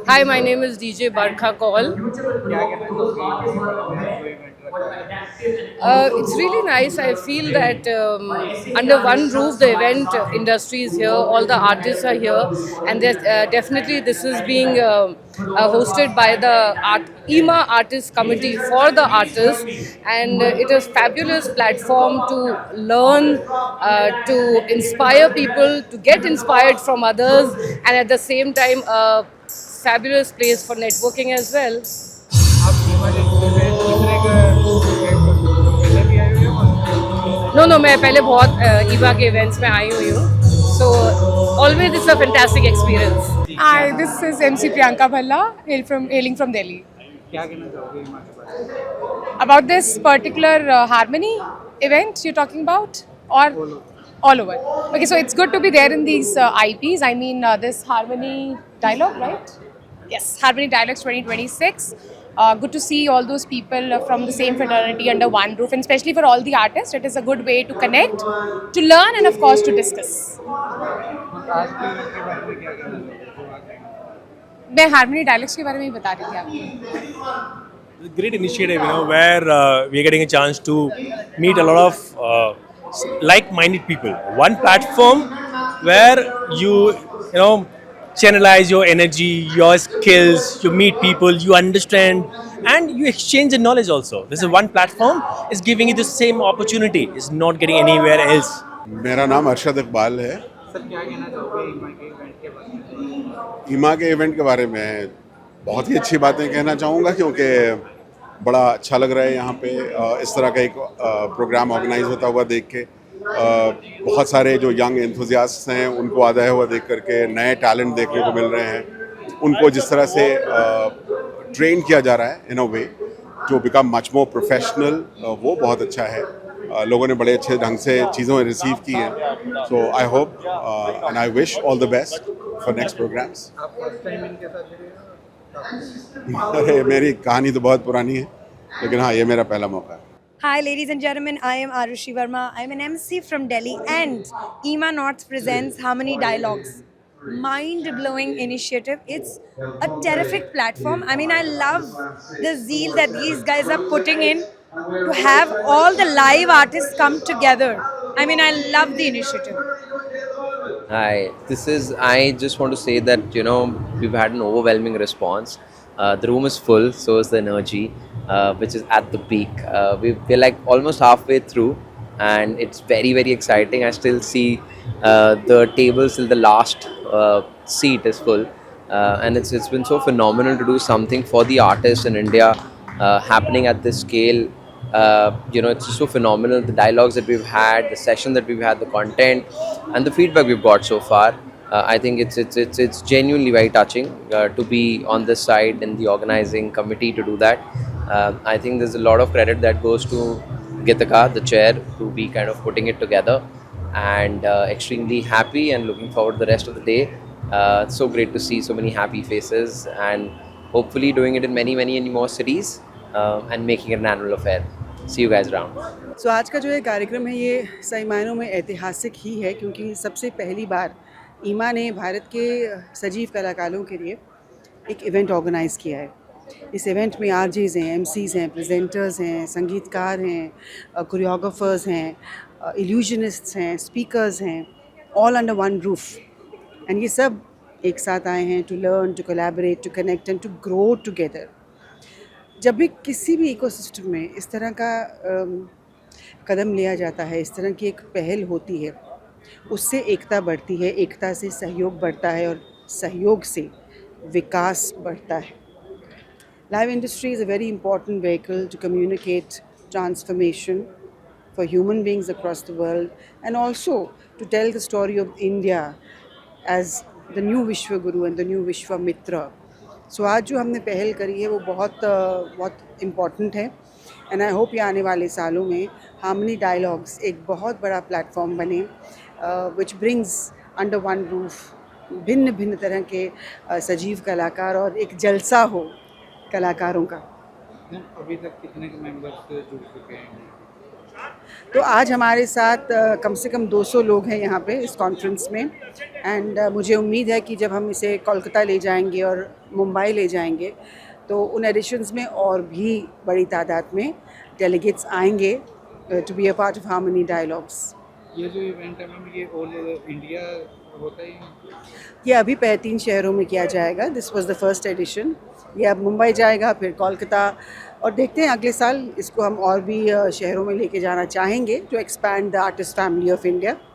Hi, my name is DJ Barkha Kaul. It's really nice. I feel that under one roof, the event industry is here, all the artists are here, and definitely this is being hosted by the IMA Artist Committee for the artists, and it is fabulous platform to learn, to inspire people, to get inspired from others, and at the same time, a fabulous place for networking as well. No no मैं पहले बहुत ईवा के events में आई हुई हूँ so always it's a fantastic experience. Hi, this is MC Priyanka Bhalla, hailing from Delhi. About this particular harmony event you're talking about, or all over? Okay, so it's good to be there in these IPs. I mean, this Harmony Dialogue, right? Yes, Harmony Dialogues 2026. Good to see all those people from the same fraternity under one roof, and especially for all the artists, it is a good way to connect, to learn, and of course to discuss. मैं harmony dialogues के बारे में ही बता रही थी आपको. Great initiative, where we are getting a chance to meet a lot of like-minded people. One platform where you channelize your energy, your skills, you meet people, you understand, and you exchange the knowledge also. This is one platform is giving you the same opportunity. It's not getting anywhere else. मेरा नाम अरशद इकबाल है. ईमा के event के बारे में बहुत ही अच्छी बातें कहना चाहूँगा, क्योंकि बड़ा अच्छा लग रहा है यहाँ पे इस तरह का एक प्रोग्राम ऑर्गेनाइज होता हुआ देख के. बहुत सारे जो यंग एंथुजियास्ट हैं उनको आया हुआ देख करके नए टैलेंट देखने को मिल रहे हैं. उनको जिस तरह से ट्रेन किया जा रहा है इन अ वे जो बिकम मच मोर प्रोफेशनल, वो बहुत अच्छा है. लोगों ने बड़े अच्छे ढंग से चीज़ों रिसीव की हैं. So I hope and I wish all the best for next programs. अरे मेरी कहानी तो बहुत पुरानी है, लेकिन हाँ, ये मेरा पहला मौका है. Hi, ladies and gentlemen. I am Arushi Verma. I'm an MC from Delhi, and IMA North presents Harmony Dialogues. Mind-blowing initiative. It's a terrific platform. I mean, I love the zeal that these guys are putting in to have all the live artists come together. I mean, I love the initiative. Hi, I just want to say that, we've had an overwhelming response. The room is full, so is the energy, which is at the peak. We're like almost halfway through, and it's very, very exciting. I still see the tables till the last seat is full, and it's been so phenomenal to do something for the artists in India, happening at this scale. It's just so phenomenal. The dialogues that we've had, the session that we've had, the content, and the feedback we've got so far. I think it's genuinely very touching to be on this side in the organizing committee to do that. I think there's a lot of credit that goes to Gitaka, the chair, to be kind of putting it together, and extremely happy and looking forward to the rest of the day. It's so great to see so many happy faces, and hopefully doing it in many more cities, and making it an annual affair. See you guys around. So आज का जो ये कार्यक्रम है ये सही मायनों में ऐतिहासिक ही है, क्योंकि सबसे पहली बार ईमा ने भारत के सजीव कलाकारों के लिए एक इवेंट ऑर्गेनाइज़ किया है. इस इवेंट में आरजेज़ हैं, एमसीज़ हैं, प्रेजेंटर्स हैं, संगीतकार हैं, कोरियोग्राफर्स हैं, इल्यूजनिस्ट्स हैं, स्पीकर्स हैं, all under one roof. And ये सब एक साथ आए हैं to learn, to collaborate, to connect and to grow together. जब भी किसी भी इकोसिस्टम में इस तरह का कदम लिया जाता है, इस तरह की एक पहल होती है, उससे एकता बढ़ती है, एकता से सहयोग बढ़ता है, और सहयोग से विकास बढ़ता है. Live industry is a very important vehicle to communicate transformation for human beings across the world, and also to tell the story of India as the new Vishwa Guru and the new Vishwa Mitra. So आज जो हमने पहल करी है वो बहुत important है, and I hope ये आने वाले सालों में हार्मनी डायलॉग्स एक बहुत बड़ा प्लेटफॉर्म बने, which brings under one roof भिन्न तरह के सजीव कलाकार, और एक जलसा हो कलाकारों का. अभी तक कितने मेंबर्स जुड़ चुके हैं? तो आज हमारे साथ कम से कम 200 लोग हैं यहाँ पे इस कॉन्फ्रेंस में, एंड मुझे उम्मीद है कि जब हम इसे कोलकाता ले जाएंगे और मुंबई ले जाएंगे तो उन एडिशंस में और भी बड़ी तादाद में डेलीगेट्स आएंगे to be a part of harmony dialogues. ये जो इवेंट है मैम ये ऑल इंडिया होता है? ये अभी 3 शहरों में किया जाएगा। This was the first edition. ये अब मुंबई जाएगा, फिर कोलकाता, और देखते हैं अगले साल इसको हम और भी शहरों में लेके जाना चाहेंगे to expand the artist family of India.